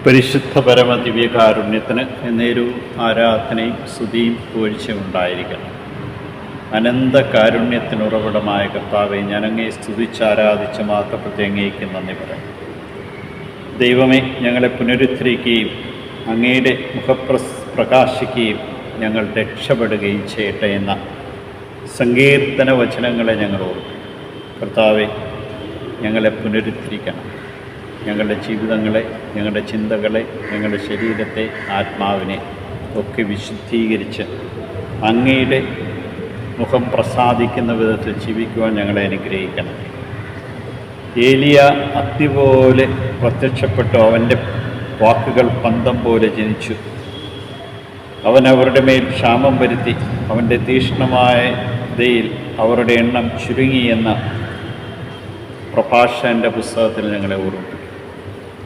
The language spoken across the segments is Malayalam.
പരിശുദ്ധ പരമ ദിവ്യകാരുണ്യത്തിന് എന്നേരവും ആരാധനയും സ്തുതിയും പുകഴ്ചയും ഉണ്ടായിരിക്കണം. അനന്ത കാരുണ്യത്തിനുറവിടമായ കർത്താവെ, ഞാൻ അങ്ങയെ സ്തുതിച്ചാരാധിച്ച് മാത്രപ്പെട്ട് അങ്ങേക്ക് നന്ദി പറയും. ദൈവമേ, ഞങ്ങളെ പുനരുദ്ധരിക്കുകയും അങ്ങയുടെ പ്രകാശിക്കുകയും ഞങ്ങൾ രക്ഷപ്പെടുകയും ചെയ്യട്ടെ എന്ന സങ്കീർത്തന വചനങ്ങളെ ഞങ്ങൾ ഓർക്കും. കർത്താവെ, ഞങ്ങളെ പുനരുദ്ധരിക്കണം. ഞങ്ങളുടെ ജീവിതങ്ങളെ, ഞങ്ങളുടെ ചിന്തകളെ, ഞങ്ങളുടെ ശരീരത്തെ, ആത്മാവിനെ ഒക്കെ വിശുദ്ധീകരിച്ച് അങ്ങയുടെ മുഖം പ്രസാദിക്കുന്ന വിധത്തിൽ ജീവിക്കുവാൻ ഞങ്ങളെ അനുഗ്രഹിക്കണം. ഏലിയ അഗ്നി പോലെ പ്രത്യക്ഷപ്പെട്ടു. അവൻ്റെ വാക്കുകൾ പന്തം പോലെ ജനിച്ചു. അവൻ അവരുടെ മേൽ ക്ഷാമം വരുത്തി. അവൻ്റെ തീക്ഷ്ണമായ ദയിൽ അവരുടെ എണ്ണം ചുരുങ്ങിയെന്ന പ്രഭാഷകൻ്റെ പുസ്തകത്തിൽ ഞങ്ങളെ ഓർമ്മിപ്പിക്കും.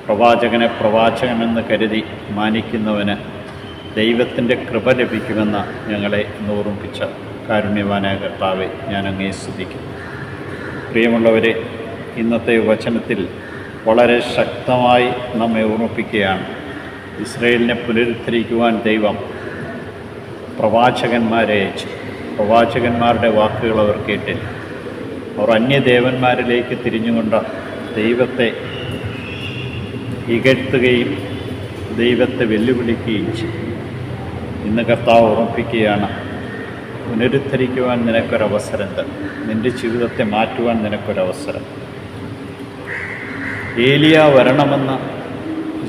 പ്രവാചകനെ പ്രവാചകനെന്ന് കരുതി മാനിക്കുന്നവന് ദൈവത്തിൻ്റെ കൃപ ലഭിക്കുമെന്ന് ഞങ്ങളെ ഓർമ്മിപ്പിച്ച കാരുണ്യവാനായ കർത്താവെ, ഞാൻ അങ്ങയെ സ്തുതിക്കുന്നു. പ്രിയമുള്ളവരെ, ഇന്നത്തെ വചനത്തിൽ വളരെ ശക്തമായി നമ്മെ ഓർമ്മിപ്പിക്കുകയാണ്. ഇസ്രായേലിനെ പുനരുദ്ധരിക്കുവാൻ ദൈവം പ്രവാചകന്മാരെ അയച്ചു. പ്രവാചകന്മാരുടെ വാക്കുകൾ അവർ കേട്ടില്ല. അവർ അന്യദേവന്മാരിലേക്ക് തിരിഞ്ഞുകൊണ്ട് ദൈവത്തെ ഇകഴ്ത്തുകയും ദൈവത്തെ വെല്ലുവിളിക്കുകയും ചെയ്യും. ഇന്ന് കർത്താവ് ഓർമ്മിപ്പിക്കുകയാണ്, പുനരുദ്ധരിക്കുവാൻ നിനക്കൊരവസരം തരും. നിൻ്റെ ജീവിതത്തെ മാറ്റുവാൻ നിനക്കൊരവസരം. ഏലിയ വരണമെന്ന്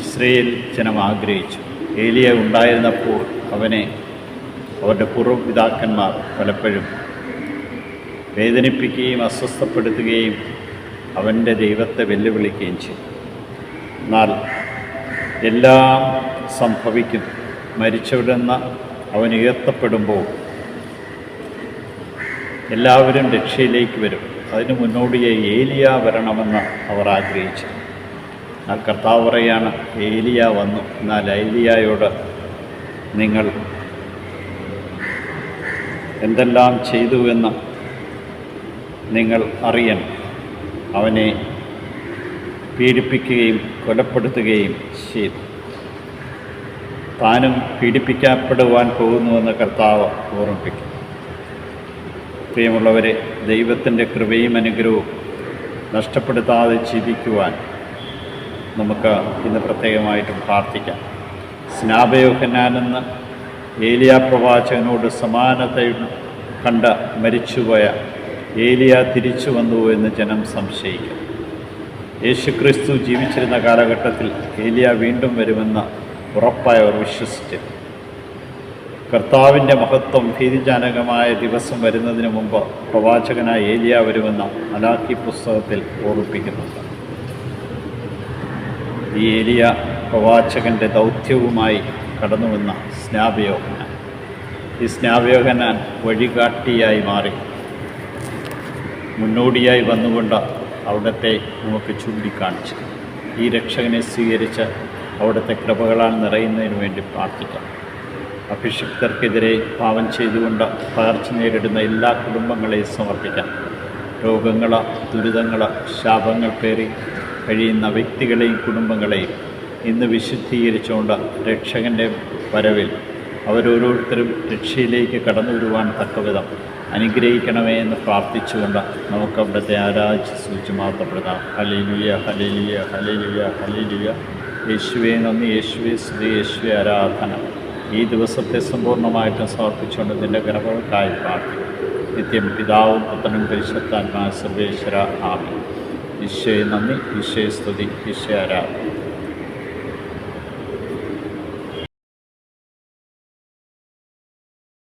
ഇസ്രായേൽ ജനം ആഗ്രഹിച്ചു. ഏലിയ ഉണ്ടായിരുന്നപ്പോൾ അവനെ അവരുടെ പൂർവ്വപിതാക്കന്മാർ പലപ്പോഴും വേദനിപ്പിക്കുകയും അസ്വസ്ഥപ്പെടുത്തുകയും അവൻ്റെ ദൈവത്തെ വെല്ലുവിളിക്കുകയും ചെയ്തു. എന്നാൽ എല്ലാം സംഭവിക്കും. മരിച്ചവിടെ നിന്ന് അവൻ ഉയർത്തപ്പെടുമ്പോൾ എല്ലാവരും രക്ഷയിലേക്ക് വരും. അതിന് മുന്നോടിയായി ഏലിയ വരണമെന്ന് അവർ ആഗ്രഹിച്ചു. എന്നാൽ കർത്താവ് പറയാണ്, ഏലിയ വന്നു. എന്നാൽ ഏലിയായോട് നിങ്ങൾ എന്തെല്ലാം ചെയ്തുവെന്ന് നിങ്ങൾ അറിയണം. അവനെ പീഡിപ്പിക്കുകയും കൊലപ്പെടുത്തുകയും ചെയ്തു. താനും പീഡിപ്പിക്കപ്പെടുവാൻ പോകുന്നുവെന്ന് കർത്താവ് ഓർമ്മിപ്പിക്കും. പ്രിയമുള്ളവരെ, ദൈവത്തിൻ്റെ കൃപയും അനുഗ്രഹവും നഷ്ടപ്പെടുത്താതെ ജീവിക്കുവാൻ നമുക്ക് ഇന്ന് പ്രത്യേകമായിട്ടും പ്രാർത്ഥിക്കാം. സ്നാപയോഹന്നാനെന്ന് ഏലിയ പ്രവാചകനോട് സമാനത കണ്ട് മരിച്ചുപോയ ഏലിയ തിരിച്ചു വന്നു എന്ന് ജനം സംശയിക്കും. യേശുക്രിസ്തു ജീവിച്ചിരുന്ന കാലഘട്ടത്തിൽ ഏലിയ വീണ്ടും വരുമെന്ന് ഉറപ്പായി അവർ വിശ്വസിച്ചു. കർത്താവിൻ്റെ മഹത്വം ഭീതിജനകമായ ദിവസം വരുന്നതിന് മുമ്പ് പ്രവാചകനായ ഏലിയ വരുമെന്ന് മലാക്കി പുസ്തകത്തിൽ ഓർമ്മിപ്പിക്കുന്നുണ്ട്. ഈ ഏലിയ പ്രവാചകൻ്റെ ദൗത്യവുമായി കടന്നുവന്ന സ്നാപയോഹന്നാൻ. ഈ സ്നാപയോഹന്നാൻ വഴികാട്ടിയായി മാറി. മുന്നോടിയായി വന്നുകൊണ്ട് അവിടുത്തെ നമുക്ക് ചൂണ്ടിക്കാണിച്ചു. ഈ രക്ഷകനെ സ്വീകരിച്ച് അവിടുത്തെ കൃപകളാൽ നിറയുന്നതിന് വേണ്ടി പ്രാർത്ഥിക്കാം. അഭിഷിക്തർക്കെതിരെ പാപം ചെയ്തുകൊണ്ട് പകർച്ച നേരിടുന്ന എല്ലാ കുടുംബങ്ങളെയും സമർപ്പിക്കാം. രോഗങ്ങൾ, ദുരിതങ്ങൾ, ശാപങ്ങൾ പേറി കഴിയുന്ന വ്യക്തികളെയും കുടുംബങ്ങളെയും ഇന്ന് വിശുദ്ധീകരിച്ചുകൊണ്ട് രക്ഷകൻ്റെ വരവിൽ അവരോരോരുത്തരും രക്ഷയിലേക്ക് കടന്നു വരുവാൻ തക്കവിധം അനുഗ്രഹിക്കണമേ എന്ന് പ്രാർത്ഥിച്ചുകൊണ്ട് നമുക്ക് അവിടുത്തെ ആരാധിച്ച് സൂചിച്ച് മാത്രപ്പെടാം. ഹല്ലേലൂയ, ഹല്ലേലൂയ, ഹല്ലേലൂയ, ഹല്ലേലൂയ. യേശുവേ നന്ദി, യേശുവേ സ്തുതി, യേശുവേ ആരാധന. ഈ ദിവസത്തെ സമ്പൂർണ്ണമായിട്ടും സമർപ്പിച്ചുകൊണ്ട് നിൻ്റെ കൃപകൾക്കായി പ്രാർത്ഥിക്കും. നിത്യം പിതാവും പുത്രനും പരിശുദ്ധാത്മാ സർവേശ്വര ആമേൻ. ഈശോയെ നന്ദി, ഈശോയെ സ്തുതി, ഈശോയെ ആരാധന.